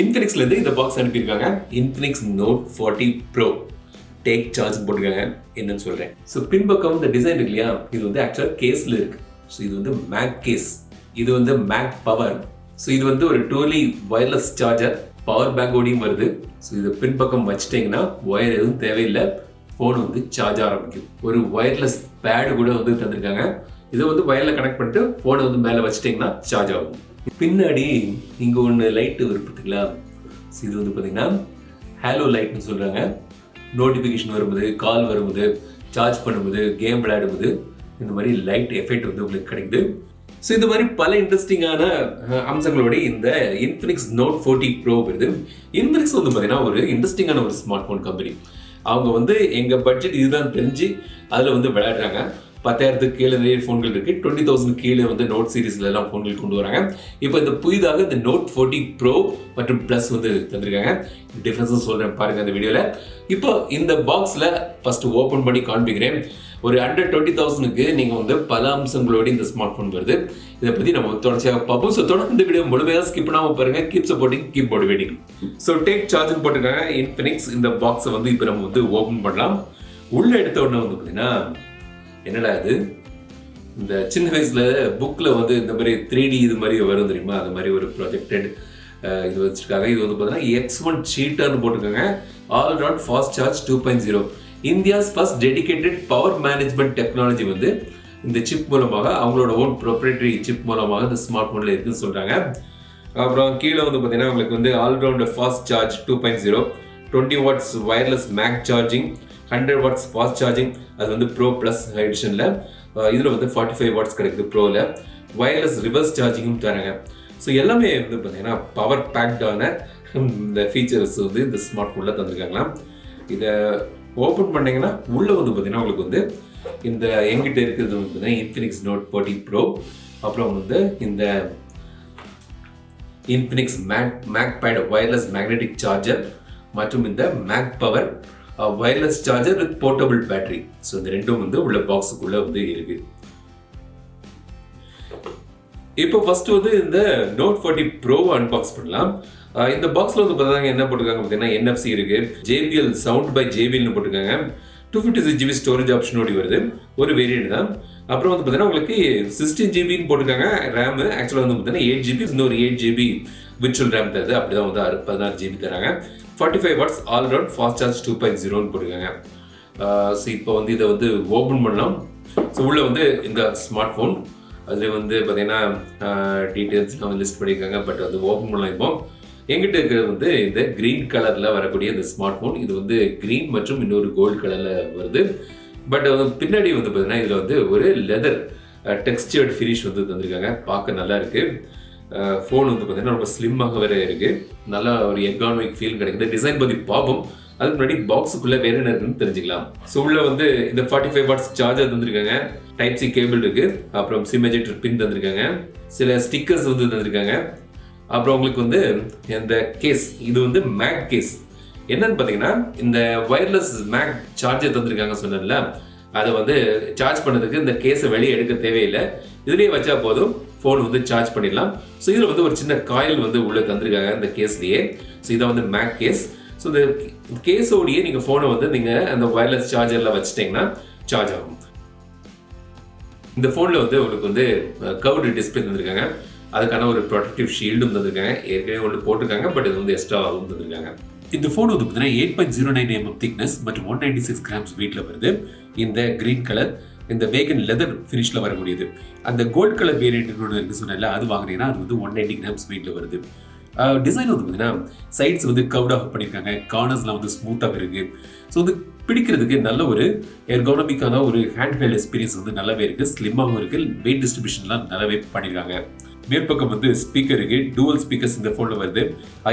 Infinix ல இருந்து இந்த பாக்ஸ் அனுப்பியிருக்காங்க. Infinix Note 40 Pro take charge போட்டுருக்காங்க. என்னன்னு சொல்றேன். ஸோ பின்பக்கம் இந்த டிசைன் இருக்கு இல்லையா, இது வந்து ஆக்சுவலாக கேஸ்ல இருக்கு. ஸோ இது வந்து மேக் கேஸ், இது வந்து மேக் பவர். ஸோ இது வந்து ஒரு டோலி வயர்லெஸ் சார்ஜர், பவர் பேங்கோடையும் வருது. ஸோ இது பின்பக்கம் வச்சுட்டீங்கன்னா ஒயர் எதுவும் தேவையில்லை, ஃபோன் வந்து சார்ஜ் ஆரம்பிக்கும். ஒரு ஒயர்லெஸ் பேடு கூட வந்து தந்திருக்காங்க. இதை வந்து வயரில் கனெக்ட் பண்ணிட்டு ஃபோனை வந்து மேலே வச்சுட்டிங்கன்னா சார்ஜ் ஆகும். பின்னாடி இங்கே ஒன்று லைட்டு வரும் பார்த்தீங்களா, இது வந்து பார்த்தீங்கன்னா ஹேலோ லைட்னு சொல்கிறாங்க. நோட்டிஃபிகேஷன் வரும்போது, கால் வரும்போது, சார்ஜ் பண்ணும்போது, கேம் விளையாடும்போது இந்த மாதிரி லைட் எஃபெக்ட் வந்து உங்களுக்கு கிடைக்குது. ஸோ இந்த மாதிரி பல இன்ட்ரெஸ்டிங்கான அம்சங்களோட இந்த இன்ஃபினிக்ஸ் நோட் 40 ப்ரோ வருது. இன்ஃபினிக்ஸ் வந்து பார்த்தீங்கன்னா ஒரு இன்ட்ரெஸ்டிங்கான ஒரு ஸ்மார்ட் ஃபோன் கம்பெனி. அவங்க வந்து எங்கள் பட்ஜெட் இதுதான் தெரிஞ்சு அதில் வந்து விளையாடுறாங்க. 10,000 கீழே நிறைய ஃபோன்கள் இருக்குது. 20,000 கீழே வந்து நோட் சீரீஸ்ல எல்லாம் ஃபோன்கள் கொண்டு வராங்க. இப்போ இந்த புதிதாக இந்த நோட் 40 ப்ரோ மற்றும் ப்ளஸ் வந்து தந்திருக்காங்க. டிஃப்ரென்ஸும் சொல்கிறேன் பாருங்கள் இந்த வீடியோவில். இப்போ இந்த பாக்ஸில் ஃபஸ்ட்டு ஓப்பன் பண்ணி காண்பிக்கிறேன். ஒரு 120,000க்கு நீங்கள் வந்து பல அம்சங்களோடு இந்த ஸ்மார்ட் ஃபோன் வருது. இதை பற்றி நம்ம தொடர்ச்சியாக பார்ப்போம். ஸோ தொடர்ந்து இந்த வீடியோ முழுமையாக ஸ்கிப் பண்ணாமல் பாருங்கள். Keep supporting, keep motivating. So take charge போட்டிருக்காங்க இன்ஃபினிக்ஸ். இந்த பாக்ஸை வந்து இப்போ நம்ம வந்து ஓப்பன் பண்ணலாம். உள்ளே எடுத்த உடனே வந்து பார்த்தீங்கன்னா என்னடா இது, இந்த சின்ன வயசில் புக்கில் வந்து இந்த மாதிரி 3D இது மாதிரி வரும் தெரியுமா, அது மாதிரி ஒரு ப்ரொஜெக்டட் இது வச்சுருக்காங்க. இது வந்து பார்த்தீங்கன்னா X1 சீட்டர்னு போட்டிருக்காங்க. All round fast charge 2.0, India's first dedicated power management technology வந்து இந்த சிப் மூலமாக, அவங்களோட ஓன் ப்ரொப்ரைட்டரி சிப் மூலமாக இந்த ஸ்மார்ட் ஃபோனில் இருக்குன்னு சொல்கிறாங்க. அப்புறம் கீழே வந்து பார்த்தீங்கன்னா உங்களுக்கு வந்து all round fast charge 2.0, 20 watts wireless mag charging, 100 watts fast charging. அது வந்து ப்ரோ ப்ளஸ் எடிஷனில். இதில் வந்து 45 வாட்ஸ் கிடைக்குது ப்ரோவில். வயர்லெஸ் ரிவர்ஸ் சார்ஜிங்கும் தராங்க. ஸோ எல்லாமே வந்து பார்த்தீங்கன்னா பவர் பேக்டான இந்த ஃபீச்சர்ஸ் வந்து இந்த ஸ்மார்ட் ஃபோனில் தந்திருக்காங்களா. இதை ஓப்பன் பண்ணிங்கன்னா உள்ளே வந்து பார்த்தீங்கன்னா உங்களுக்கு வந்து இந்த எங்கிட்ட இருக்கிறது வந்து பார்த்தீங்கன்னா இன்ஃபினிக்ஸ் நோட் 40 ப்ரோ, அப்புறம் வந்து இந்த Infinix mag pad wireless magnetic charger மற்றும் இந்த mag power wireless charger with portable battery. So இந்த ரெண்டும் வந்து உள்ள பாக்ஸுக்குள்ள வந்து இருக்கு. இப்போ ஃபர்ஸ்ட் வந்து இந்த நோட் 40 ப்ரோ அன்பாக்ஸ் பண்ணலாம். இந்த பாக்ஸ்ல வந்து பார்த்தீங்கன்னா என்ன போட்டிருக்காங்க பார்த்தீங்கன்னா NFC இருக்கு, JBL சவுண்ட் பை JBLனு போட்டிருக்காங்க. 256 GB ஸ்டோரேஜ் ஆப்ஷனோடு வருது, ஒரு வேரியன்ட் தான். அப்புறம் வந்து பார்த்தீங்கன்னா உங்களுக்கு 16 GBன்னு போட்டிருக்காங்க ரேம். ஆக்சுவலாக வந்து பார்த்தீங்கன்னா 8 GB, இன்னொரு 8 GB விர்ச்சுவல் ரேம் தருது. அப்படிதான் வந்து 16 GB தராங்க. 45 watts all round fast charge 2.0ன்னு போட்டிருக்காங்க. ஸோ இப்போ வந்து இதை வந்து ஓப்பன் பண்ணலாம். ஸோ உள்ள வந்து இந்த ஸ்மார்ட் ஃபோன் அதில் வந்து பார்த்தீங்கன்னா டீட்டெயில்ஸ்லாம் வந்து லிஸ்ட் பண்ணியிருக்காங்க. பட் வந்து ஓப்பன் பண்ணலாம். இப்போ எங்கிட்ட இருக்கிறது வந்து இந்த கிரீன் கலரில் வரக்கூடிய இந்த ஸ்மார்ட் ஃபோன். இது வந்து கிரீன் மற்றும் இன்னொரு கோல்டு கலரில் வருது. பட் பின்னாடி வந்து பார்த்தீங்கன்னா இதில் வந்து ஒரு லெதர் டெக்ஸ்டர்ட் ஃபினிஷ் வந்து தந்திருக்காங்க. பார்க்க நல்லா இருக்குது. ஃபோன் வந்து பார்த்தீங்கன்னா ரொம்ப ஸ்லிம்மாக வேறு இருக்குது. நல்லா ஒரு எர்கானமிக் ஃபீல் கிடைக்குது. டிசைன் பற்றி பார்ப்போம். அதுக்கு முன்னாடி பாக்ஸுக்குள்ளே வேறு என்ன இருக்குன்னு தெரிஞ்சுக்கலாம். ஸோ உள்ள வந்து இந்த 45 வாட்ஸ் சார்ஜர் தந்திருக்காங்க. டைப் சி கேபிள் இருக்குது. அப்புறம் சிம் எஜெக்டர் பின் தந்திருக்காங்க. சில ஸ்டிக்கர்ஸ் வந்து தந்திருக்காங்க. அப்புறம் உங்களுக்கு வந்து இந்த கேஸ், இது வந்து மேக் கேஸ். என்னன்னு பார்த்தீங்கன்னா இந்த வயர்லெஸ் மேக் சார்ஜர் தந்திருக்காங்க சொன்னேன்ல, அதை வந்து சார்ஜ் பண்ணதுக்கு இந்த கேஸை வெளியே எடுக்க தேவையில்லை, இதுலேயே வச்சா போதும் ஃபோன் வந்து சார்ஜ் பண்ணிடலாம். ஸோ இதில் வந்து ஒரு சின்ன காயில் வந்து உள்ளே தந்திருக்காங்க இந்த கேஸ்லேயே. ஸோ இதை வந்து மேக் கேஸ். ஸோ இந்த கேஸோடையே நீங்கள் ஃபோனை வந்து நீங்கள் அந்த வயர்லெஸ் சார்ஜரில் வச்சுட்டிங்கன்னா சார்ஜ் ஆகும். இந்த ஃபோனில் வந்து உங்களுக்கு வந்து கர்வ்டு டிஸ்பிளே தந்திருக்காங்க. அதுக்கான ஒரு ப்ரொடெக்டிவ் ஷீல்டும் தந்திருக்காங்க. ஏற்கனவே ஒன்று போட்டிருக்காங்க, பட் இது வந்து எக்ஸ்ட்ராவும் தந்திருக்காங்க. இந்த ஃபோன் வந்து பார்த்தீங்கன்னா 8.09 mm திக்னஸ் மற்றும் 196 கிராம்ஸ் வெயிட்ல வருது. இந்த கிரீன் கலர், இந்த வேகன் லெதர் ஃபினிஷ்ல வரக்கூடியது. அந்த கோல்ட் கலர் வேரியன்ட் ஒன்று இருக்கு சொன்னால, அது வாங்கினீங்கன்னா அது வந்து 190 கிராம்ஸ் வெயிட்ல வருது. டிசைன் வந்து பார்த்தீங்கன்னா சைட்ஸ் வந்து கர்வ்டாக பண்ணியிருக்காங்க. கார்னர்ஸ்லாம் வந்து ஸ்மூத்தாக இருக்குது. ஸோ வந்து பிடிக்கிறதுக்கு நல்ல ஒரு எர்கானமிக்கான ஒரு ஹேண்ட் ஹெல்ட் எக்ஸ்பீரியன்ஸ் வந்து நல்லாவே இருக்குது. ஸ்லிம்மாகவும் இருக்குது. வெயிட் டிஸ்ட்ரிபியூஷன்லாம் நல்லாவே பண்ணியிருக்காங்க. மேற்பக்கம் வந்து ஸ்பீக்கர் இருக்கு. டூவல் ஸ்பீக்கர்ஸ் இந்த ஃபோனில் வருது.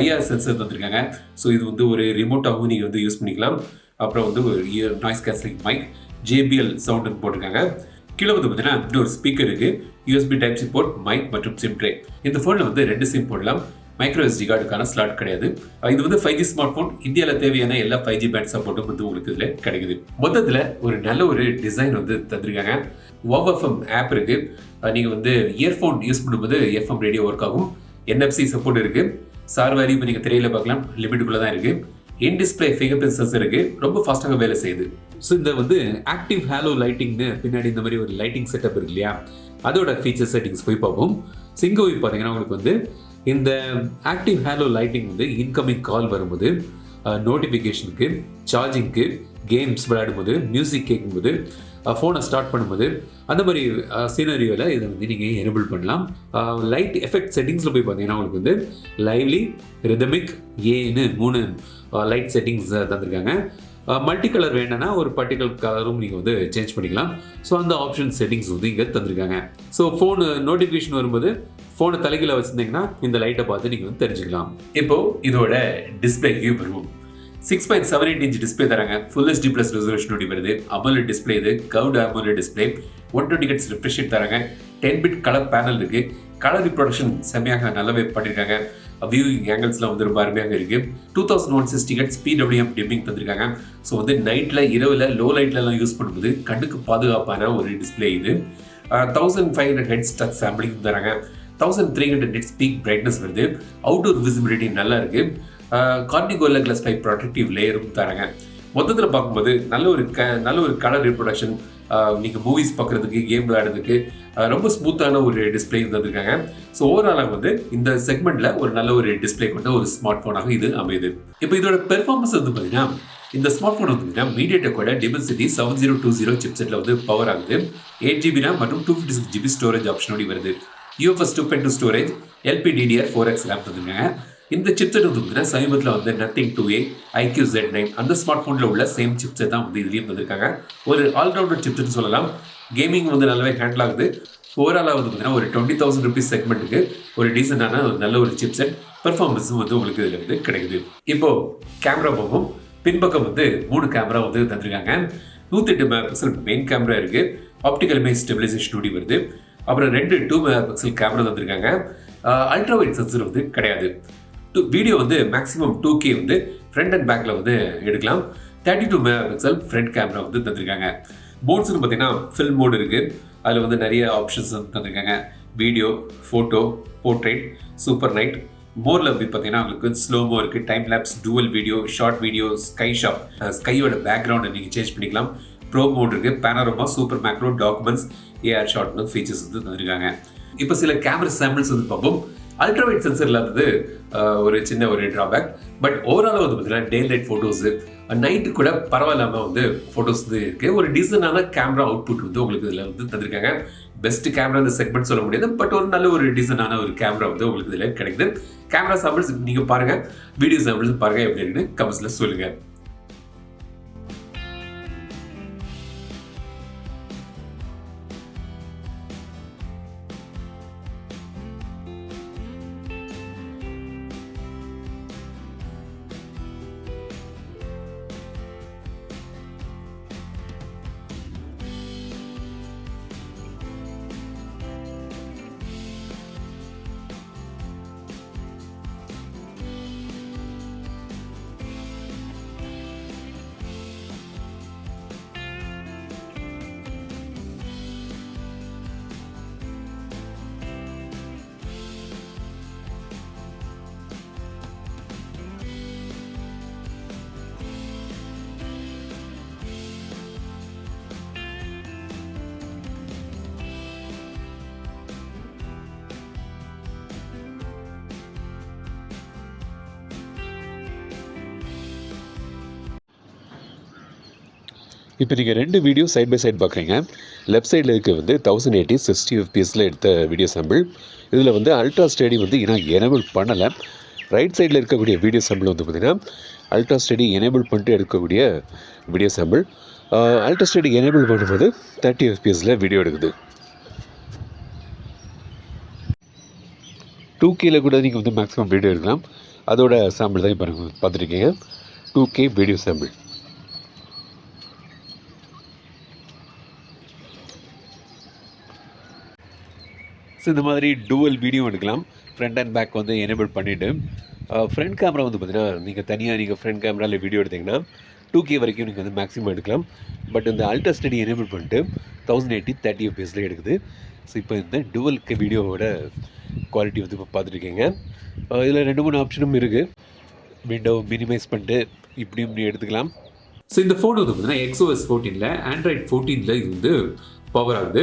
IR சென்சர் தந்திருக்காங்க. ஸோ இது வந்து ஒரு ரிமோட்டாகவும் நீங்கள் வந்து யூஸ் பண்ணிக்கலாம். அப்புறம் வந்து ஒரு நாய்ஸ் கேன்சலிங் மைக், JBL சவுண்டுன்னு போட்டிருக்காங்க. கீழே வந்து பார்த்தீங்கன்னா இன்னொரு ஸ்பீக்கர் இருக்கு, USB type C port, mic மற்றும் சிம் ட்ரே. இந்த ஃபோனில் வந்து 2 சிம் போடலாம். மைக்ரோ SD கார்டுக்கான ஸ்லாட் கிடையாது. இது வந்து 5G ஸ்மார்ட் ஃபோன். இந்தியாவில் தேவையான எல்லா 5G பேண்ட் சப்போர்ட்டும் வந்து உங்களுக்கு இதில் கிடைக்குது. மொத்தத்தில் ஒரு நல்ல ஒரு டிசைன் வந்து தந்திருக்காங்க. OFM ஆப் இருக்கு. நீங்கள் வந்து இயர்ஃபோன் யூஸ் பண்ணும்போது FM ரேடியோ ஒர்க் ஆகும். NFC சப்போர்ட் இருக்கு. சார் வேல்யூ இப்போ நீங்கள் திரையில் பார்க்கலாம், லிமிட்டுக்குள்ளே தான் இருக்குது. In display finger print sensor இருக்குது, ரொம்ப ஃபாஸ்ட்டாக வேலை செய்யுது. ஸோ இந்த வந்து ஆக்டிவ் ஹேலோ லைட்டிங்னு பின்னாடி இந்த மாதிரி ஒரு லைட்டிங் செட்டப் இருக்கு இல்லையா, அதோட ஃபீச்சர் செட்டிங்ஸ் போய் பார்ப்போம். சிங்கோ பார்த்தீங்கன்னா உங்களுக்கு வந்து இந்த ஆக்டிவ் ஹேலோ லைட்டிங் வந்து இன்கமிங் கால் வரும்போது, நோட்டிஃபிகேஷனுக்கு, சார்ஜிங்க்கு, கேம்ஸ் விளையாடும்போது, மியூசிக் கேட்கும்போது, ஃபோனை ஸ்டார்ட் பண்ணும்போது, அந்த மாதிரி சீனரியோவில் இதை வந்து நீங்கள் எனேபிள் பண்ணலாம். லைட் எஃபெக்ட் செட்டிங்ஸில் போய் பார்த்தீங்கன்னா உங்களுக்கு வந்து லைவ்லி, ரிதமிக், ஏன்னு 3 லைட் செட்டிங்ஸ் தந்திருக்காங்க. மல்டி கலர் வேணும்னா ஒரு பர்டிகுலர் கலரும் நீங்கள் வந்து சேஞ்ச் பண்ணிக்கலாம். ஸோ அந்த ஆப்ஷன் செட்டிங்ஸ் வந்து இங்கே தந்திருக்காங்க. ஸோ ஃபோனு நோட்டிஃபிகேஷன் வரும்போது ஃபோனை தலைகீழ வச்சுருந்தீங்கன்னா இந்த லைட்டை பார்த்து நீங்கள் வந்து தெரிஞ்சுக்கலாம். இப்போது இதோட டிஸ்பிளேக்கு வருவோம். 6.78 இன்ச் டிஸ்பிளே தராங்க. ஃபுல் HD ப்ளஸ் ரெசல்யூஷனோட வருது. AMOLED டிஸ்பிளே, இது curved AMOLED display. 120 Hz refresh rate தராங்க. 10 பிட் கலர் பேனல் இருக்கு. கலர் ரிப்ரொடக்ஷன் செம்மையாக நல்லாவே பண்ணியிருக்காங்க. வியூவிங் ஆங்கிள்ஸ்லாம் வந்து ரொம்ப அருமையாக இருக்கு. 2160 Hz PWM டிம்மிங் தந்திருக்காங்க. ஸோ வந்து நைட்டில், இரவில், லோ லைட்லலாம் யூஸ் பண்ணும்போது கண்ணுக்கு பாதுகாப்பான ஒரு டிஸ்பிளே இது. 1500 Hz டச் சாம்பிளிங் தராங்க. 1300 nits பீக் பிரைட்னஸ் வருது. அவுட்டோர் விசிபிலிட்டி நல்லா இருக்கு. கார்னிங் கோரில்லா கிளாஸ் 5 ப்ரொடெக்டிவ் லேயரும் தராங்க. மொத்தத்தில் பார்க்கும்போது நல்ல ஒரு கலர் ரிப்ரொடக்ஷன், நீங்கள் மூவிஸ் பார்க்குறதுக்கு, கேம் விளையாடுறதுக்கு ரொம்ப ஸ்மூத்தான ஒரு டிஸ்பிளே தந்திருக்காங்க. ஸோ ஓவராலாக வந்து இந்த செக்மெண்ட்டில் ஒரு நல்ல ஒரு டிஸ்பிளே கொண்ட ஒரு ஸ்மார்ட் ஃபோனாக இது அமையுது. இப்போ இதோட பெர்ஃபார்மன்ஸ் வந்து பார்த்தீங்கன்னா, இந்த ஸ்மார்ட் ஃபோன் வந்து பார்த்தீங்கன்னா மீடியாடெக்கோட டிமென்சிட்டி 7020 சிப்செட்டில் வந்து பவர் ஆகுது. 8GB RAM மற்றும் 256GB ஸ்டோரேஜ் ஆப்ஷனோடு வருது. UFS 2.2 storage, LPDDR4X RAM தந்துருக்காங்க. இந்த சிப்செட் வந்து பார்த்தீங்கன்னா சமீபத்தில் வந்து Nothing 2A, IQ Z9 அந்த ஸ்மார்ட் ஃபோனில் உள்ள சேம் சிப்செட் தான் வந்து இதுலேயும் வந்திருக்காங்க. ஒரு ஆல்ரவுண்டர் சிப்செட் சொல்லலாம். கேமிங் வந்து நல்லாவே ஹேண்டில் ஆகுது. ஓவராலாக வந்து பார்த்தீங்கன்னா ஒரு 20,000 rupees செக்மெண்ட்டுக்கு ஒரு டீசெண்டான ஒரு நல்ல ஒரு சிப்செட் பெர்ஃபார்மன்ஸும் வந்து உங்களுக்கு இதில் வந்து கிடைக்குது. இப்போது கேமரா போகும். பின்பக்கம் வந்து 3 கேமரா வந்து தந்திருக்காங்க. 108 MP மெயின் கேமரா இருக்குது. ஆப்டிக்கல் இமேஜ் ஸ்டெபிலைசேஷன் வருது. அப்புறம் 2 2 MP கேமரா தந்திருக்காங்க. அல்ட்ரா வைட் சென்சர் வந்து கிடையாது. வீடியோ வந்து மேக்ஸிமம் 2K வந்து ஃப்ரண்ட் அண்ட் பேக்கில் வந்து எடுக்கலாம். 32 MP ஃப்ரண்ட் கேமரா வந்து தந்திருக்காங்க. மோட்ஸ்னு பார்த்தீங்கன்னா ஃபில்ம் மோட் இருக்குது. அதில் வந்து நிறைய ஆப்ஷன்ஸ் வந்து தந்திருக்காங்க. Video, photo, portrait, super night. மோரில் அப்படி பார்த்தீங்கன்னா உங்களுக்கு ஸ்லோமோ இருக்குது, time lapse, dual video, short video, sky shop, ஸ்கையோட பேக்ரவுண்டை நீங்கள் சேஞ்ச் பண்ணிக்கலாம். ப்ரோ மோட் இருக்குது, panorama, super macro, documents, AR ஷார்ட்னு ஃபீச்சர்ஸ் வந்து தந்திருக்காங்க. இப்போ சில கேமரா சாம்பிள்ஸ் வந்து பார்ப்போம். அல்ட்ரா வைட் சென்சர் இல்லாதது ஒரு சின்ன ஒரு ட்ராபேக். பட் ஓவராலாக வந்து பார்த்தீங்கன்னா டே லைட் ஃபோட்டோஸு, நைட்டு கூட பரவாயில்லாமல் வந்து ஃபோட்டோஸ் வந்து இருக்குது. ஒரு டீசெண்டான கேமரா அவுட்புட் வந்து உங்களுக்கு இதில் வந்து தந்திருக்காங்க. பெஸ்ட் கேமரா இந்த செக்மெண்ட் சொல்ல முடியாது, பட் ஒரு நல்ல ஒரு டீசெண்டான ஒரு கேமரா வந்து உங்களுக்கு இதில் கிடைக்குது. கேமரா சாம்பிள்ஸ் நீங்கள் பாருங்கள், வீடியோ சாம்பிள்ஸ் பாருங்கள், எப்படி இருக்குன்னு கமெண்ட்ஸில் சொல்லுங்கள். இப்போ நீங்கள் 2 வீடியோ சைட் பை சைட் பார்க்குறீங்க. லெஃப்ட் சைடில் இருக்க வந்து 1080 60 FPSல எடுத்த வீடியோ சாம்பிள். இதில் வந்து அல்ட்ரா ஸ்டடி வந்து இன்னும் எனேபிள் பண்ணலை. ரைட் சைடில் இருக்கக்கூடிய வீடியோ சாம்பிள் வந்து பார்த்திங்கன்னா அல்ட்ரா ஸ்டடி எனேபிள் பண்ணிட்டு எடுக்கக்கூடிய video sample. Ultra study enable பண்ணும்போது 30 FPSல வீடியோ எடுக்குது. 2Kல கூட நீங்கள் வந்து மேக்ஸிமம் வீடியோ எடுக்கலாம். அதோட சாம்பிள் தான் இப்போ பார்த்துருக்கீங்க. 2K video sample. ஸோ இந்த மாதிரி டூவல் வீடியோ எடுக்கலாம். ஃப்ரண்ட் அண்ட் பேக் வந்து எனேபிள் பண்ணிவிட்டு ஃப்ரண்ட் கேமரா வந்து பார்த்தீங்கன்னா நீங்கள் தனியாக நீங்கள் ஃப்ரண்ட் கேமராவில் வீடியோ எடுத்திங்கன்னா 2K வரைக்கும் நீங்கள் வந்து மேக்ஸிமம் எடுக்கலாம். பட் இந்த அல்ட்ரா ஸ்டடி எனேபிள் பண்ணிட்டு 1080 30 FPSல எடுக்குது. ஸோ இப்போ இந்த டுவல் வீடியோவோட குவாலிட்டி வந்து இப்போ பார்த்துருக்கீங்க. இதில் 2-3 ஆப்ஷனும் இருக்குது. விண்டோ மினிமைஸ் பண்ணிட்டு இப்படியும் நீ எடுத்துக்கலாம். ஸோ இந்த ஃபோன் வந்து பார்த்தீங்கன்னா XOS 14ல் ஆண்ட்ராய்ட் 14ல் இது வந்து பவர் ஆகுது.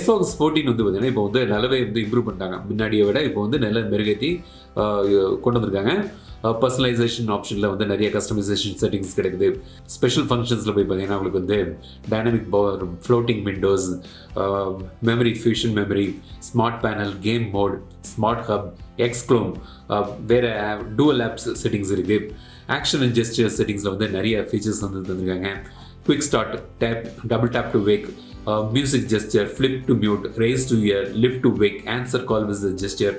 SOS 14 வந்து பார்த்தீங்கன்னா இப்போ வந்து நல்லாவே வந்து இம்ப்ரூவ் பண்ணிட்டாங்க. முன்னாடியை விட இப்போ வந்து நல்ல மெருகேற்றி கொண்டு வந்திருக்காங்க. பர்சனலைசேஷன் ஆப்ஷனில் வந்து நிறைய கஸ்டமைசேஷன் செட்டிங்ஸ் கிடைக்குது. ஸ்பெஷல் ஃபங்க்ஷன்ஸில் போய் பார்த்தீங்கன்னா உங்களுக்கு வந்து dynamic power, floating windows, memory fusion memory, smart panel, game mode, smart hub, எக்ஸ்க்ளோம், வேறு டூவல் ஆப்ஸ் செட்டிங்ஸ் இருக்குது. ஆக்ஷன் அண்ட் ஜெஸ்டர் செட்டிங்ஸில் வந்து நிறைய ஃபீச்சர்ஸ் வந்து தந்திருக்காங்க. Quick start, tap, double tap to wake, music gesture, flip to mute, raise to ear, lift to wake, answer call with gesture.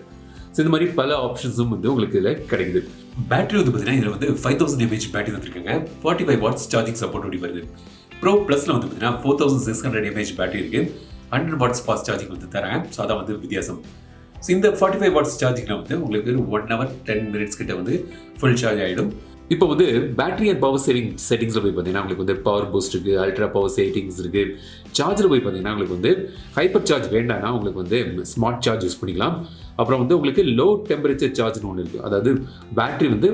So இந்த மாதிரி பல ஆப்ஷன்ஸும் வந்து உங்களுக்கு இதில் கிடைக்குது. பேட்டரி வந்து பார்த்தீங்கன்னா இதில் வந்து 5000 mAh பேட்டரி வந்துருக்காங்க. 45 watts சார்ஜிங் சப்போர்ட் ஓடி வருது. ப்ரோ ப்ளஸில் வந்து பார்த்தீங்கன்னா 4600 mAh பேட்டரி இருக்குது. 100 watts ஃபாஸ்ட் சார்ஜிங் வந்து தராங்க. ஸோ அதான் வந்து வித்தியாசம். ஸோ இந்த 45 watts சார்ஜிங்கில் வந்து உங்களுக்கு 1 hour 10 minutes கிட்ட வந்து ஃபுல் சார்ஜ் ஆகிடும். இப்போ வந்து பேட்டரி அண்ட் பவர் சேவிங் செட்டிங்ஸில் போய் பார்த்தீங்கன்னா உங்களுக்கு வந்து பவர் பூஸ்ட் இருக்குது, அல்ட்ரா பவர் செட்டிங்ஸ் இருக்குது. சார்ஜர் போய் பார்த்தீங்கன்னா உங்களுக்கு வந்து ஹைப்பர் சார்ஜ் வேண்டாம்னா உங்களுக்கு வந்து ஸ்மார்ட் சார்ஜ் யூஸ் பண்ணிக்கலாம். அப்புறம் வந்து உங்களுக்கு லோ டெம்பரேச்சர் சார்ஜ்னு ஒன்று இருக்குது. அதாவது பேட்டரி வந்து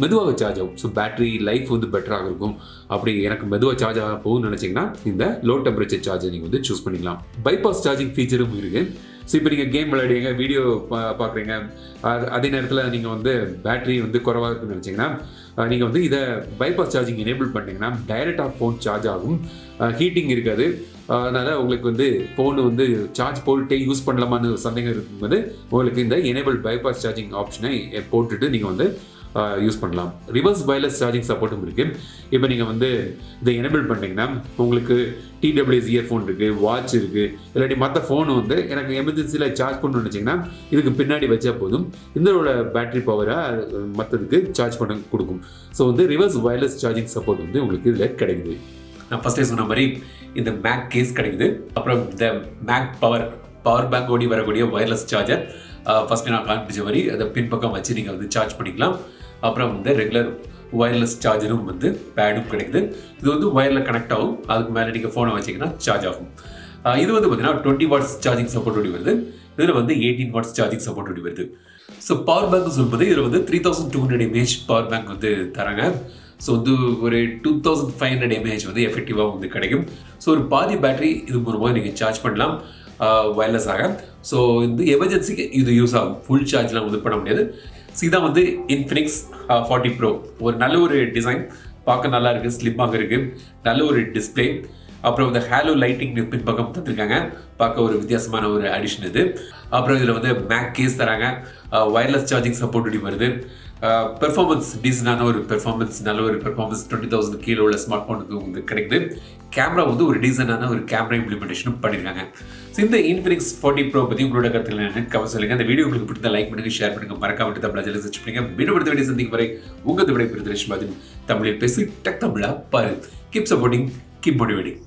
மெதுவாக சார்ஜ் ஆகும். ஸோ பேட்டரி லைஃப் வந்து பெட்டராக இருக்கும். அப்படி எனக்கு மெதுவாக சார்ஜ் ஆக போகும்னு நினச்சிங்கன்னா இந்த லோ டெம்பரேச்சர் சார்ஜை நீங்கள் வந்து சூஸ் பண்ணிக்கலாம். பைபாஸ் சார்ஜிங் ஃபீச்சரும் இருக்குது. ஸோ இப்போ நீங்கள் கேம் விளையாடுறீங்க, வீடியோ பார்க்குறீங்க, அதே நேரத்தில் நீங்கள் வந்து பேட்டரி வந்து குறைவாக இருக்குன்னு நினச்சிங்கன்னா நீங்கள் வந்து இதை பைபாஸ் சார்ஜிங் எனேபிள் பண்ணிங்கன்னா டைரெக்டாக ஃபோன் சார்ஜ் ஆகும். ஹீட்டிங் இருக்காது. அதனால் உங்களுக்கு வந்து ஃபோனு வந்து சார்ஜ் போட்டுட்டே யூஸ் பண்ணலாமான்னு சந்தேகம் இருக்கும்போது உங்களுக்கு இந்த எனேபிள் பைபாஸ் சார்ஜிங் ஆப்ஷனை போட்டுட்டு நீங்கள் வந்து யூஸ் பண்ணலாம். ரிவர்ஸ் வயர்லெஸ் சார்ஜிங் சப்போர்ட்டும் இருக்குது. இப்போ நீங்கள் வந்து இதை எனேபிள் பண்ணிங்கன்னா உங்களுக்கு TWS இயர்ஃபோன் இருக்குது, வாட்ச் இருக்குது, இல்லாட்டி மற்ற ஃபோனு வந்து எனக்கு எமர்ஜென்சியில் சார்ஜ் பண்ணணும்னு நினச்சிங்கன்னா இதுக்கு பின்னாடி வச்சா போதும். இதோட பேட்டரி பவரை மற்றதுக்கு சார்ஜ் பண்ண கொடுக்கும். ஸோ வந்து ரிவர்ஸ் வயர்லெஸ் சார்ஜிங் சப்போர்ட் வந்து உங்களுக்கு இதில் கிடைக்குது. நான் ஃபஸ்ட்டே சொன்ன மாதிரி இந்த மேக் கேஸ் கிடைக்குது. அப்புறம் இந்த மேக் பவர் பேங்க் ஓடி வரக்கூடிய வயர்லெஸ் சார்ஜர் ஃபஸ்ட்டு நான் காண்பிச்ச மாதிரி அதை பின்பக்கம் வச்சு நீங்கள் வந்து சார்ஜ் பண்ணிக்கலாம். அப்புறம் வந்து ரெகுலர் வயர்லெஸ் சார்ஜரும் வந்து பேடும் கிடைக்குது. இது வந்து வயரில் கனெக்ட் ஆகும். அதுக்கு மேலே நீங்கள் ஃபோனை வச்சிங்கன்னா சார்ஜ் ஆகும். இது வந்து பார்த்தீங்கன்னா 20 watts சார்ஜிங் சப்போர்ட் ஓடி வருது. இதில் வந்து 18 watts சார்ஜிங் சப்போர்ட் ஓடி வருது. ஸோ பவர் பேங்க் சொல்லும்போது இதில் வந்து 3200 mAh பவர் பேங்க் வந்து தராங்க. ஸோ வந்து ஒரு 2500 mAh வந்து எஃபெக்டிவாக வந்து கிடைக்கும். ஸோ ஒரு பாதி பேட்டரி இது மூலமாக நீங்கள் சார்ஜ் பண்ணலாம் வயர்லெஸ்ஸாக. ஸோ இந்த எமர்ஜென்சிக்கு இது யூஸ் ஆகும். ஃபுல் சார்ஜ்லாம் வந்து பண்ண முடியாது. ஸோ இதான் வந்து Infinix 40 Pro. ஒரு நல்ல ஒரு டிசைன், பார்க்க நல்லா இருக்குது, ஸ்லிம்மாக இருக்குது, நல்ல ஒரு டிஸ்பிளே. அப்புறம் இந்த ஹேலோ லைட்டிங் பின்பக்கம் தந்துருக்காங்க. பார்க்க ஒரு வித்தியாசமான ஒரு அடிஷன் இது. அப்புறம் இதில் வந்து மேக் கேஸ் தராங்க. வயர்லெஸ் சார்ஜிங் சப்போர்ட் வருது. பெர்ஃபார்மன்ஸ் டீசெண்டான ஒரு பெர்ஃபார்மன்ஸ், நல்ல ஒரு பெர்ஃபார்மன்ஸ் 20,000 கீழே உள்ள ஸ்மார்ட் ஃபோனுக்கு வந்து கிடைக்குது. கேமரா வந்து ஒரு டீசெண்டான ஒரு கேமரா இம்ப்ளிமெண்டேஷனும் பண்ணியிருக்காங்க. ஸோ இந்த Infinix 40 Pro பற்றி உங்களோட கருத்துக்கள் என்ன கவர் சொல்லுங்கள். அந்த வீடியோ உங்களுக்கு பிடித்த லைக் பண்ணுங்கள், ஷேர் பண்ணுங்கள், மறக்காம விட்டு தமிழ் சர்ச் பண்ணுங்கள். மீண்டும் அடுத்த வீடியோ சந்திக்கும் வரை உங்கள் விடை பெறுதல் தமிழில் பேசி டக் தமிழா பாரு. Keep supporting, keep motivating.